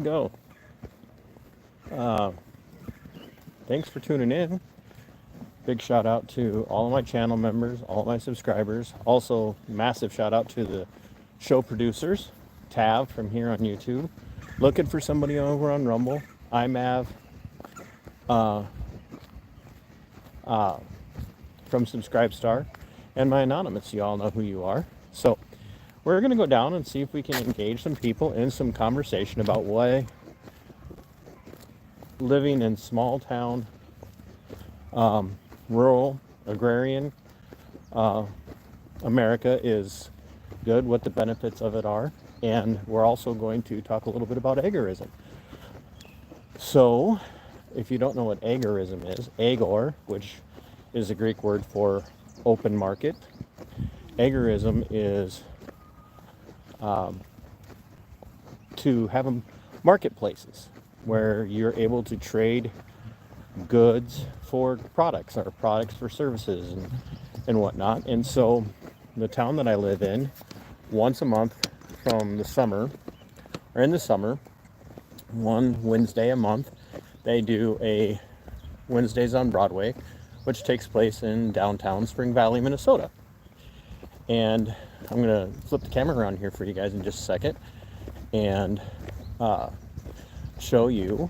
go. Thanks for tuning in. Big shout out to all of my channel members, all of my subscribers. Also, massive shout out to the show producers, Tav from here on YouTube. Looking for somebody over on Rumble. I'm Mav from Subscribestar, and my anonymous. You all know who you are. So we're going to go down and see if we can engage some people in some conversation about why living in small town, rural, agrarian America is good, what the benefits of it are, and we're also going to talk a little bit about agorism. So, if you don't know what agorism is, agor, which is a Greek word for open market, agorism is to have marketplaces where you're able to trade goods for products or products for services and whatnot. And so the town that I live in, once a month from the summer, or in the summer, one Wednesday a month, they do a Wednesdays on Broadway, which takes place in downtown Spring Valley, Minnesota. And I'm going to flip the camera around here for you guys in just a second and show you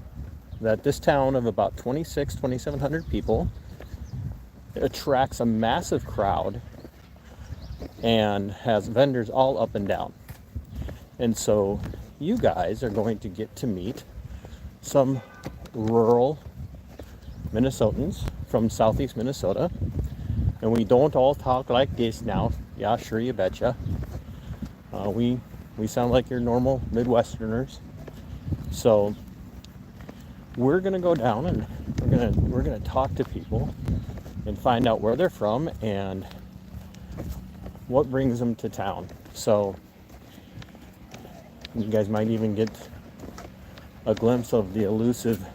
that this town of about 2,700 people attracts a massive crowd and has vendors all up and down. And so you guys are going to get to meet some rural Minnesotans from southeast Minnesota. And we don't all talk like this now. Yeah, sure, you betcha. We sound like your normal Midwesterners. So we're gonna go down and we're gonna talk to people and find out where they're from and what brings them to town. So you guys might even get a glimpse of the elusive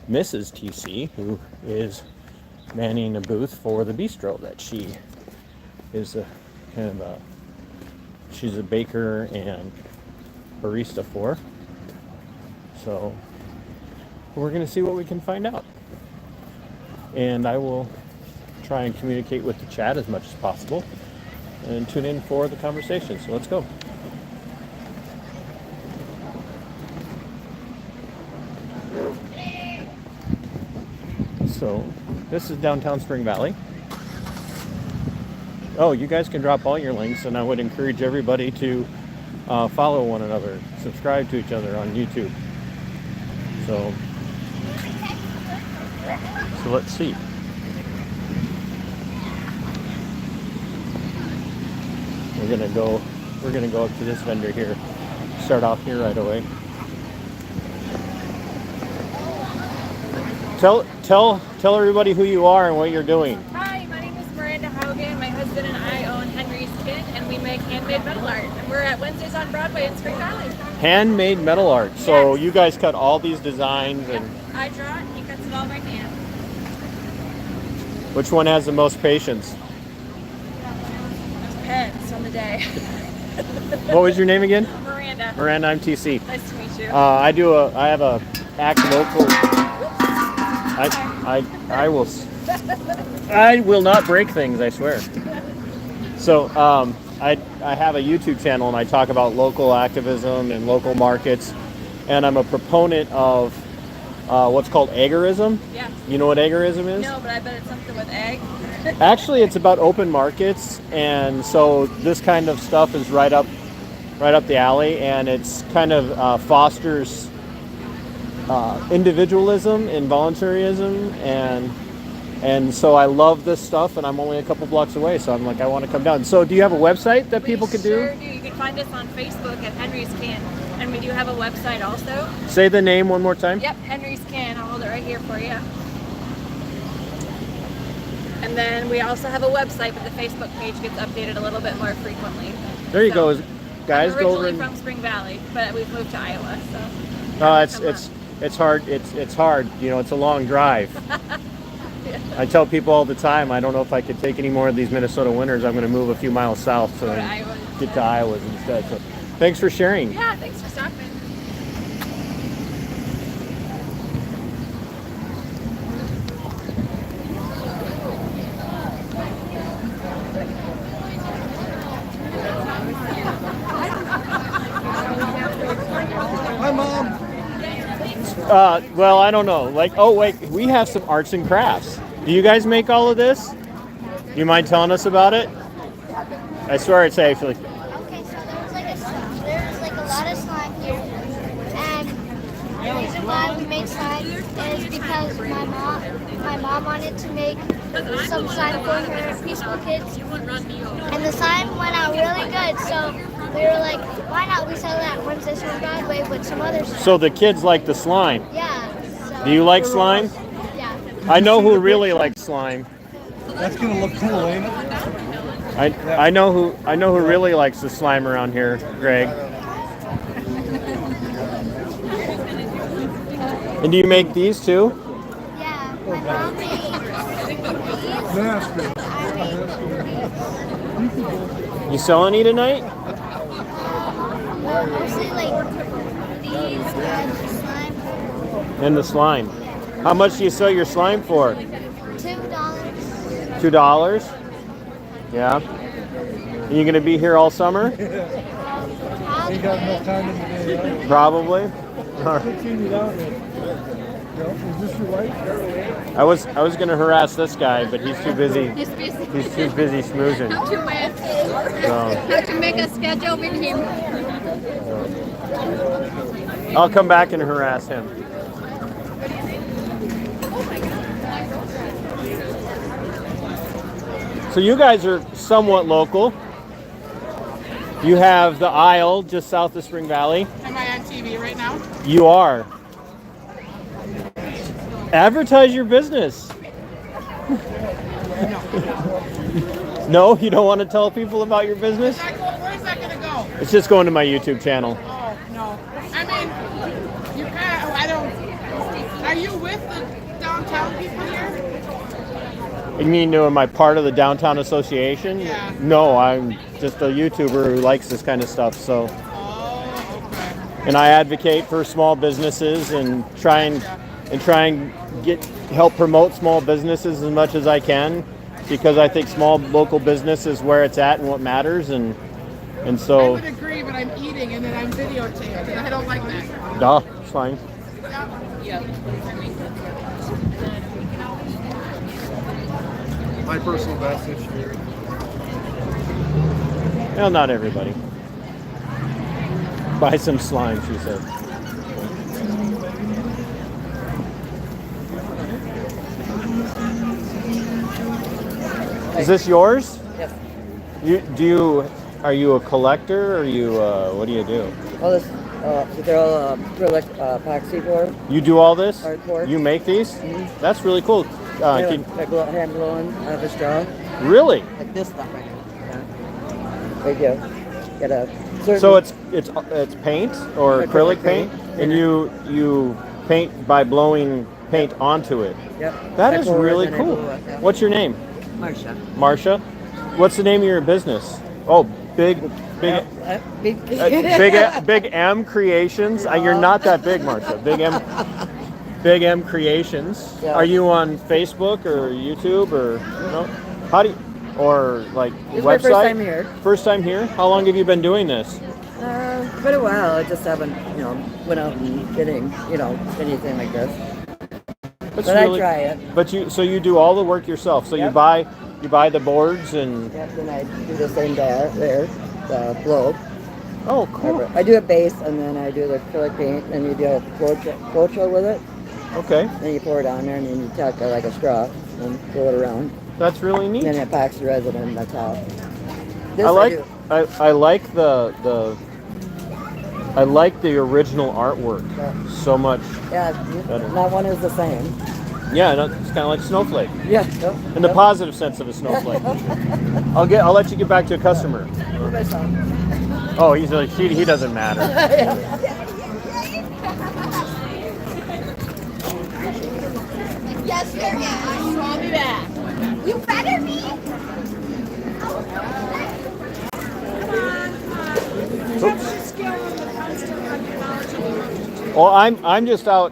Mrs. TC, who is manning a booth for the bistro that she is she's a baker and barista for. So we're going to see what we can find out. And I will try and communicate with the chat as much as possible and tune in for the conversation. So let's go. So this is downtown Spring Valley. Oh, you guys can drop all your links, and I would encourage everybody to follow one another, subscribe to each other on YouTube. So let's see. We're gonna go up to this vendor here. Start off here right away. Tell everybody who you are and what you're doing. Hi, my name is Miranda Haugen. My husband and I own Henry's Skin, and we make handmade metal art. And we're at Wednesdays on Broadway in Spring Valley. Handmade metal art. So Yes. you guys cut all these designs, Yep. and I draw it, he cuts it all by hand. which one has the most patience? Depends on the day. What was your name again? Miranda. Miranda, I'm TC. Nice to meet you. I have a act local. I will not break things, I swear. So I have a YouTube channel and I talk about local activism and local markets, and I'm a proponent of what's called agorism. Yeah. You know what agorism is? No, but I bet it's something with egg. Actually, it's about open markets, and so this kind of stuff is right up the alley, and it's kind of fosters individualism and voluntarism, and so I love this stuff, and I'm only a couple blocks away, so I'm like, I want to come down. So do you have a website that people could Sure do? do. You can find us on Facebook at Henry's Can, and we do have a website also. Say the name one more time. Yep, Henry's Can. I'll hold it right here for you. And then we also have a website, but the Facebook page gets updated a little bit more frequently. There you go, guys. I'm Go over. originally from Spring Valley, but we've moved to Iowa, so. It's hard. It's hard. You know, it's a long drive. Yeah. I tell people all the time, I don't know if I could take any more of these Minnesota winters. I'm going to move a few miles south so Go to I Iowa get to Iowa instead. So, thanks for sharing. Yeah, thanks for stopping. Hi, Mom. Well, I don't know. Like, oh wait, we have some arts and crafts. Do you guys make all of this? Do you mind telling us about it? I swear it's actually. Okay, so there's like a lot of slime here, and the reason why we made slime is because my mom wanted to make some slime for her preschool kids, and the slime went out really good. So we were like, why not we sell that Wednesdays on Broadway with some other stuff? So the kids like the slime. Yeah. So, Do you like slime? Yeah. I know who really likes slime. That's gonna look cool, ain't it? I know who really likes the slime around here, Greg. And do you make these too? Yeah. My mom made these. Nasty. I made You sell any tonight? well, mostly like these and the slime. And the slime. How much do you sell your slime for? $2. $2? Yeah. Are you gonna be here all summer? Ain't got enough time in the day. Right? Probably. All right. Is this your wife? I was gonna harass this guy, but he's too busy. He's busy. He's too busy smoozing. Too bad. So Have to make a schedule with him. I'll come back and harass him. So you guys are somewhat local. You have the aisle just south of Spring Valley. Am I on TV right now? You are. Advertise your business. No, you don't want to tell people about your business? Where's that going to go? It's just going to my YouTube channel. Oh, no. I mean, you kind of, I don't, are you with the downtown people here? You mean, am I part of the Downtown Association? Yeah. No, I'm just a YouTuber who likes this kind of stuff. So, Oh, okay. and I advocate for small businesses and try and help promote small businesses as much as I can, because I think small local business is where it's at and what matters, and I so would agree, but I'm eating and then I'm videotaped, and I don't like that. duh, it's fine. My personal message here. Well, not everybody. Buy some slime, she said. Is this yours? Yes. Are you a collector, or what do you do? All this, they're all epoxy for You do all this? Hardcore. You make these? Mhm. That's really cool. hand blowing out of a straw, Really? like this stuff right here. Yeah. There you go. Got a certain, So it's paint or acrylic Acrylic paint, paint. and you paint by blowing paint onto it. Yep. That I is pour it, really then I cool. blow it, yeah. What's your name? Marsha. Marsha. What's the name of your business? Oh, big M Creations. You're not that big, Marsha. Big M Creations. Yeah. Are you on Facebook or YouTube or no? How do you, or like This is website? my first time here. First time here? How long have you been doing this? Been a while. I just haven't, went out and getting, anything like this. That's But I try it. But you do all the work yourself. So Yep. you buy the boards and Yep. Then I do the same there, the blow. oh, cool. I do a base and then I do the acrylic paint, and you do a flow chill with it. Okay, Then you pour it on there, and then you tuck it like a straw and roll it around. that's really neat. And then it packs the resin in the top. This I like do. I like the original artwork Yeah. so much. Yeah, Better. not one is the same. Yeah, no, it's kind of like Snowflake Yeah. Yep. in the positive sense of a snowflake. I'll let you get back to a customer. Oh, he's like he doesn't matter. Yes, there is. I'll be back. You better be. Well, I'm just out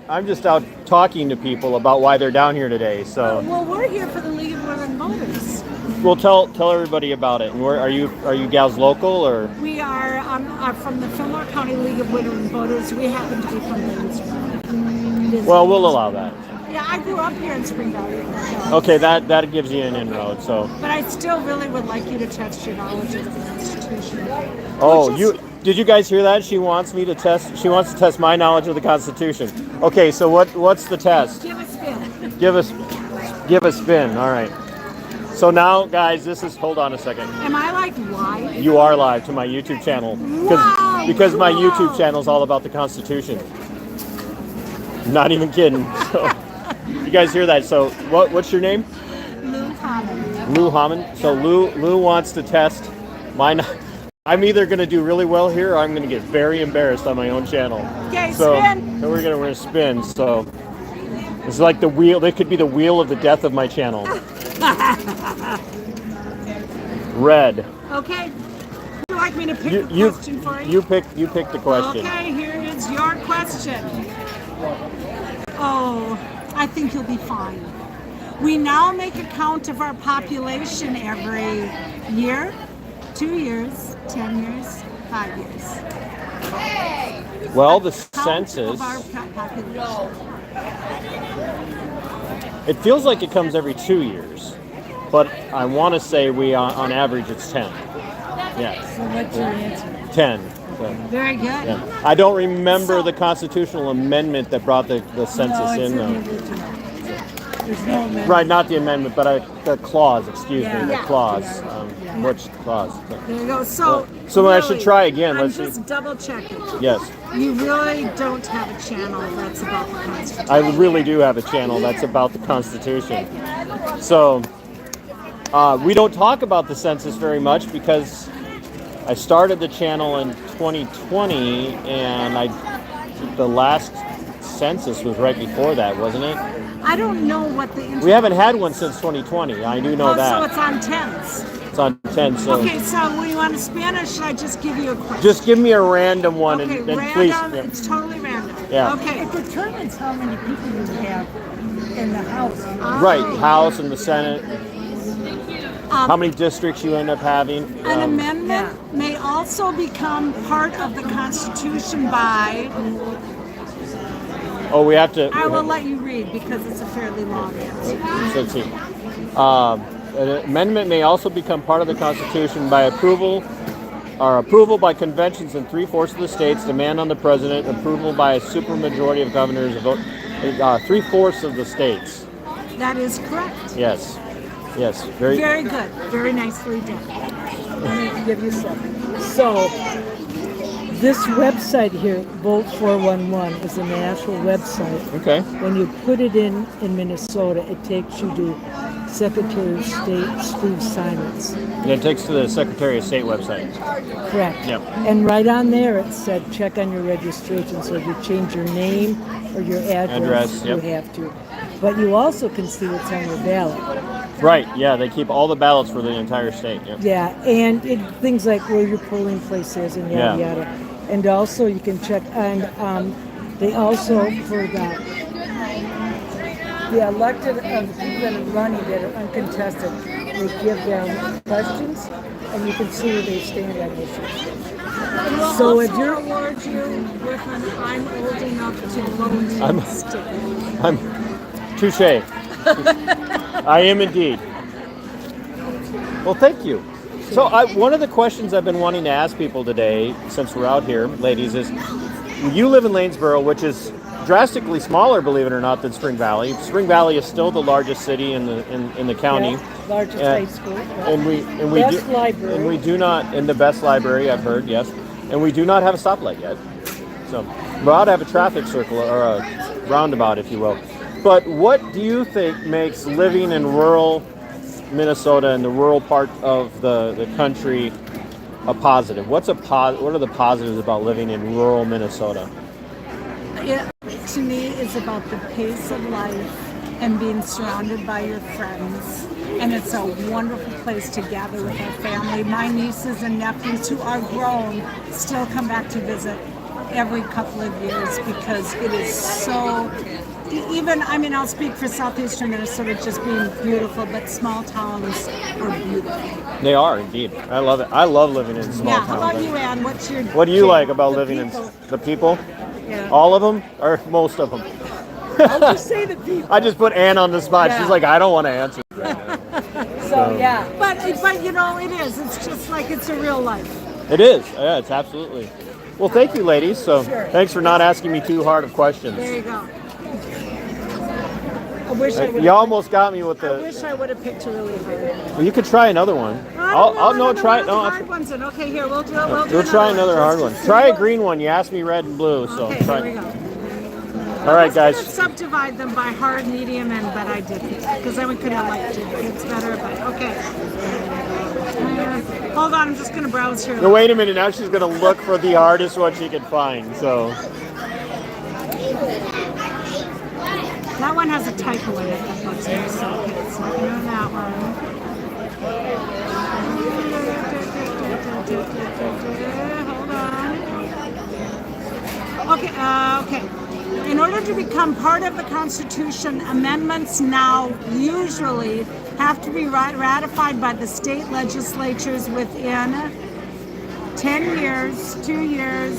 talking to people about why they're down here today. So Well, we're here for the League of Women Voters. Well, tell everybody about it. And where are you? Are you gals local or? We are from the Fillmore County League of Widow and Voters. We happen to be from Lanesboro. Well, we'll allow that. Yeah, I grew up here in Spring Valley. Okay, that gives you an inroad. So. But I still really would like you to test your knowledge of the Constitution. Oh, did you guys hear that? She wants me to test. She wants to test my knowledge of the Constitution. Okay, so what's the test? Give a spin. Give a spin. All right. So now, guys, this is. Hold on a second. Am I like live? You are live to my YouTube channel because my YouTube channel is all about the Constitution. Not even kidding. So, you guys hear that? So what's your name? Lou Hammond. Lou Hammond. So Lou wants to test my. I'm either going to do really well here or I'm going to get very embarrassed on my own channel. Okay, so spin. we're going to spin. So it's like the wheel. It could be the wheel of the death of my channel. Red. Okay. Would you like me to pick a question for you? You pick the question. Okay, here is your question. Oh, I think you'll be fine. We now make a count of our population every year, 2 years, 10 years, 5 years. Well, the Count census. of our population. It feels like it comes every 2 years, but I want to say on average it's 10. Yes. So what's your answer? 10. So, Very good. yeah. I don't remember the constitutional amendment that brought the census in, though. There's no amendment. Right, not the amendment, but the clause. Excuse me, the Yeah. clause. Which clause? There you go. So I should try again. I'm Let's just see. double checking. Yes, You really don't have a channel that's about the Constitution. I really do have a channel that's about the Constitution. So we don't talk about the census very much because I started the channel in 2020, and the last census was right before that, wasn't it? I don't know what the. We haven't had one since 2020. I do know So that. it's on tens. It's on 10. So Okay, so when you want to spin, or should I just give you a question? just give me a random one, Okay, and random. please. It's totally random. Yeah. Okay. It determines how many people you have in the house. Right, House and the Senate. How many districts you end up having? An amendment may also become part of the Constitution by. Oh, we have to. I will let you read because it's a fairly long answer. Let's see. An amendment may also become part of the Constitution by approval by conventions in 3/4 of the states, demand on the president, approval by a supermajority of governors, 3/4 of the states. That is correct. Yes. Yes. Very. Very good. Very nicely done. Let me give you something. So, this website here, Vote 411, is a national website. Okay. When you put it in Minnesota, it takes you to Secretary of State Steve Simons. And it takes to the Secretary of State website. Correct. Yep. And right on there it said check on your registration. So if you change your name or your address, yep. you have to. But you also can see what's on your ballot. Right. Yeah. They keep all the ballots for the entire state. Yep. Yeah, and things like where your polling place is and yada Yeah. yada. And also you can check, and they also, for the elected, the people that are running that are uncontested, they give them questions, and you can see where they stand on issues. So if you're award you with an I'm old enough to vote sticker. I'm touche. I am indeed. Well, thank you. So one of the questions I've been wanting to ask people today, since we're out here, ladies, is you live in Lanesboro, which is drastically smaller, believe it or not, than Spring Valley. Spring Valley is still the largest city in the county. Yeah, largest high school. And we Best library. And we do not, in the best library, I've heard, yes. And we do not have a stoplight yet. So we're out to have a traffic circle, or a roundabout, if you will. But what do you think makes living in rural Minnesota and the rural part of the country a positive? What are the positives about living in rural Minnesota? It, to me, is about the pace of life and being surrounded by your friends. And it's a wonderful place to gather with our family. My nieces and nephews who are grown still come back to visit every couple of years because it is so even, I mean, I'll speak for southeastern Minnesota just being beautiful, but small towns are beautiful. They are indeed. I love it. I love living in small Yeah, towns. how about you, Ann? What's your What do you like about the living people? in the people? Yeah. All of them or most of them? I'll just say the people. I just put Ann on the spot. Yeah. She's like, I don't want to answer. So yeah. But you know, it is. It's just like it's a real life. It is. Yeah, it's absolutely. Well, thank you, ladies. So thanks for not asking me too hard of questions. There you go. I wish I would. You almost got me with I the. wish I would have picked a really hard. Well, you could try another one. I'll try. No, hard ones in. Okay, here we'll do it. we'll try another hard one. Try a green one. You asked me red and blue, so Okay, try. here we go. All right, I was guys. gonna subdivide them by hard, medium, and but I didn't because then we could have liked it. It's better, but okay. Hold on, I'm just gonna browse here. No, wait a minute. Now she's gonna look for the hardest one she can find. So. That one has a typo in it. That bugs me, so okay, it's not doing that one. Hold on. Okay. In order to become part of the Constitution, amendments now usually have to be ratified by the state legislatures within 10 years, 2 years,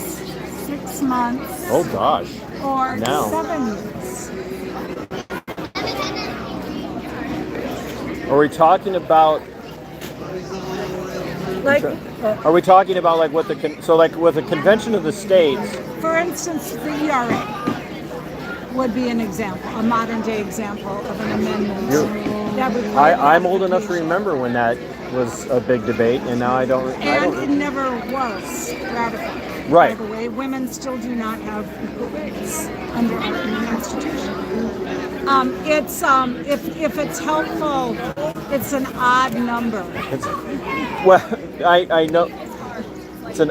6 months, Oh gosh. or Now. 7 years. Are we talking about? Like, Are we talking about like what the so like with the convention of the states? For instance, the ERA would be an example, a modern day example of an amendment. that would I'm old enough to remember when that was a big debate, and now I don't. And it never was ratified. Right. By the way, women still do not have equal rights under our Constitution. It's if it's helpful, it's an odd number. Well, I know. It's an.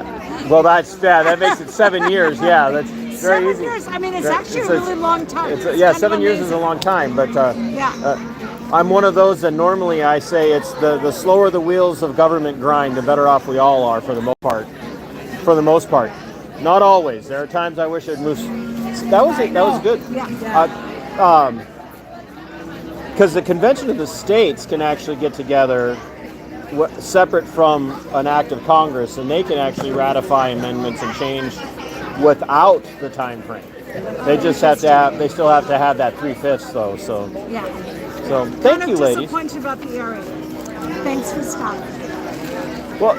Well, that makes it 7 years. Yeah, that's very 7 easy. years. I mean, it's That- actually it's a really long time. It's It's yeah, kind of 7 years is a amazing. long time, but Yeah. I'm one of those that normally I say it's the slower the wheels of government grind, the better off we all are for the most part. For the most part, not always. There are times I wish it moves. That was it. That was good. Yeah. Because the convention of the states can actually get together separate from an act of Congress, and they can actually ratify amendments and change without the time frame. They just have to have. They still have to have that 3/5 though. So Yeah. thank Kind you, of ladies. disappointed about the ERA. Thanks for stopping. Well,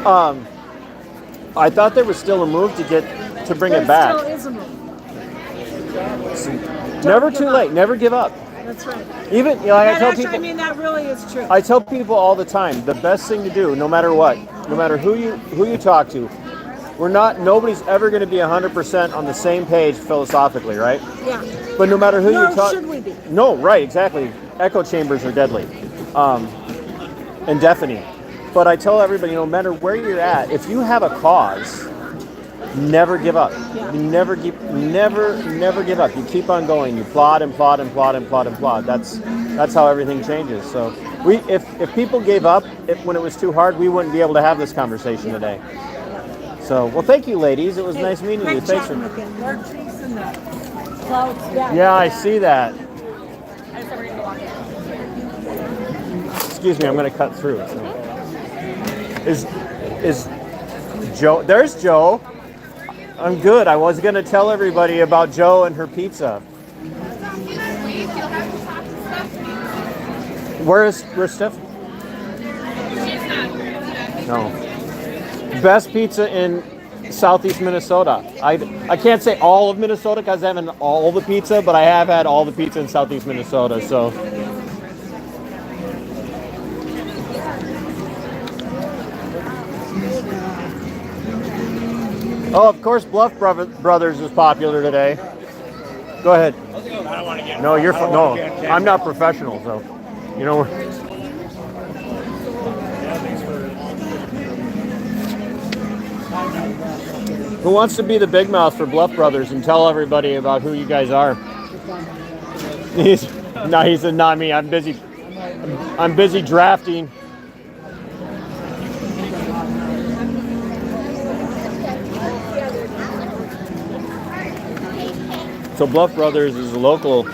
I thought there was still a move to bring it back. There still is a move. Never give too up. late. Never give up. That's right. Even like I And tell actually, people. I mean, that really is true. I tell people all the time, the best thing to do, no matter what, no matter who you talk to, nobody's ever going to be 100% on the same page philosophically, right? Yeah. But no matter who Nor you talk, should we be. No, right, exactly. Echo chambers are deadly, and deafening. But I tell everybody, no matter where you're at, if you have a cause, never give up. You never give up. You keep on going. You plod and plod and plod and plod and plod. That's how everything changes. So if people gave up when it was too hard, we wouldn't be able to have this conversation today. So, well, thank you, ladies. It was nice meeting you. Great Thanks chatting for. with you. more trees in the clouds. Yeah, I see that. Excuse me, I'm going to cut through. So. Is Joe? There's Joe. I'm good. I was going to tell everybody about Joe and her pizza. Where's Steph? No. Best pizza in Southeast Minnesota. I can't say all of Minnesota because I haven't all the pizza, but I have had all the pizza in Southeast Minnesota. So. Oh, of course, Bluff Brothers is popular today. Go ahead. No, you're no. I'm not professional, so you know. Who wants to be the big mouth for Bluff Brothers and tell everybody about who you guys are? He said, not me. I'm busy. I'm busy drafting. So Bluff Brothers is a local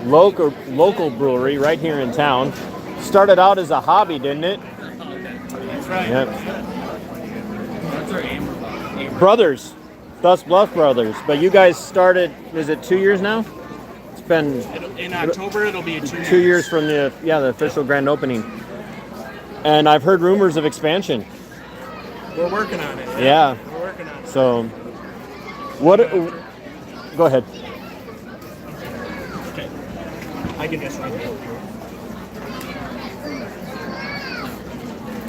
local brewery right here in town. Started out as a hobby, didn't it? That's right. Yep. That's our aim. Brothers, thus Bluff Brothers. But you guys started, is it 2 years now? It's been In October, it'll be 2 years. 2 years from the official grand opening. And I've heard rumors of expansion. We're working on it. Yeah. We're working on it. So, what? Go ahead. Okay. I can just run it.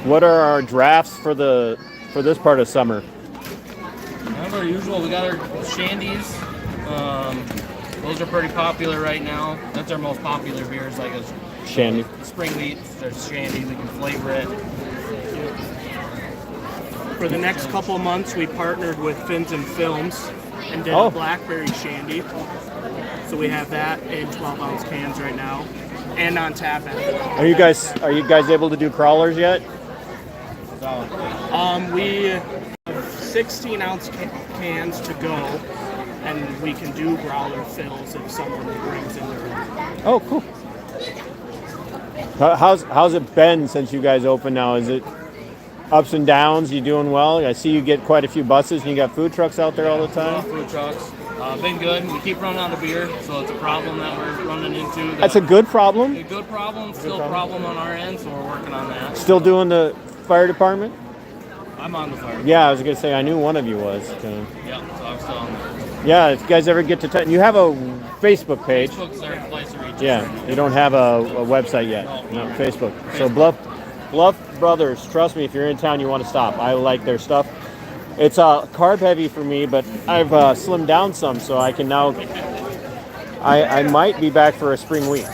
What are our drafts for this part of summer? As our usual, we got our shandies. Those are pretty popular right now. That's our most popular beers, like a Shandy. spring wheat. There's shandy. We can flavor it. For the next couple months, we partnered with Fins and Films and did Oh. a blackberry shandy. So we have that in 12-ounce cans right now, and on tap. Are you guys able to do crawlers yet? We have 16-ounce cans to go, and we can do growler fills if someone brings in their own. Oh, cool. How's it been since you guys opened now? Is it ups and downs? You doing well? I see you get quite a few buses and you got food trucks out there all the time. Food trucks. Been good. We keep running out of beer, so it's a problem that we're running into. That's a good problem. A good problem. Still a problem on our end, so we're working on that. Still doing the fire department? I'm on the fire. Yeah, I was gonna say I knew one of you was. Yeah, so I'm still on there. Yeah, if you guys ever get to you have a Facebook page. Facebook's our place to reach us. Yeah, you don't have a website yet. No, Facebook. So Bluff Brothers. Trust me, if you're in town, you want to stop. I like their stuff. It's carb heavy for me, but I've slimmed down some, so I can now. I might be back for a spring week.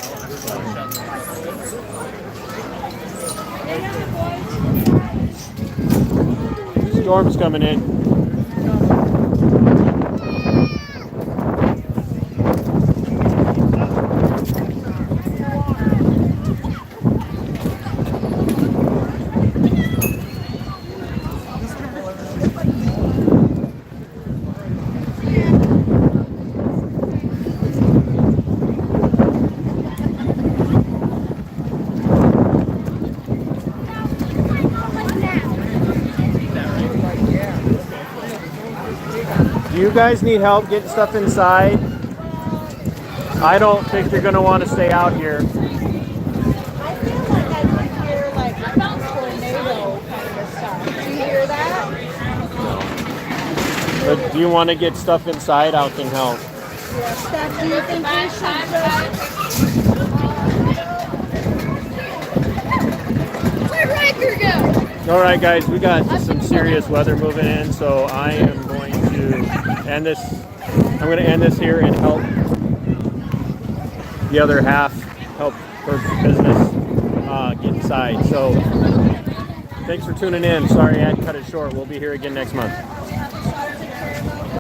Storm's coming in. Do you guys need help getting stuff inside? I don't think you're going to want to stay out here. I feel like I can hear like tornado kind of stuff. Do you hear that? But do you want to get stuff inside? I can help. Steph, do you think we should Where'd Riker go? All right, guys, we got some serious weather moving in, so I am going to end this. I'm going to end this here and help the other half help towards the business get inside. So thanks for tuning in. Sorry I had to cut it short. We'll be here again next month.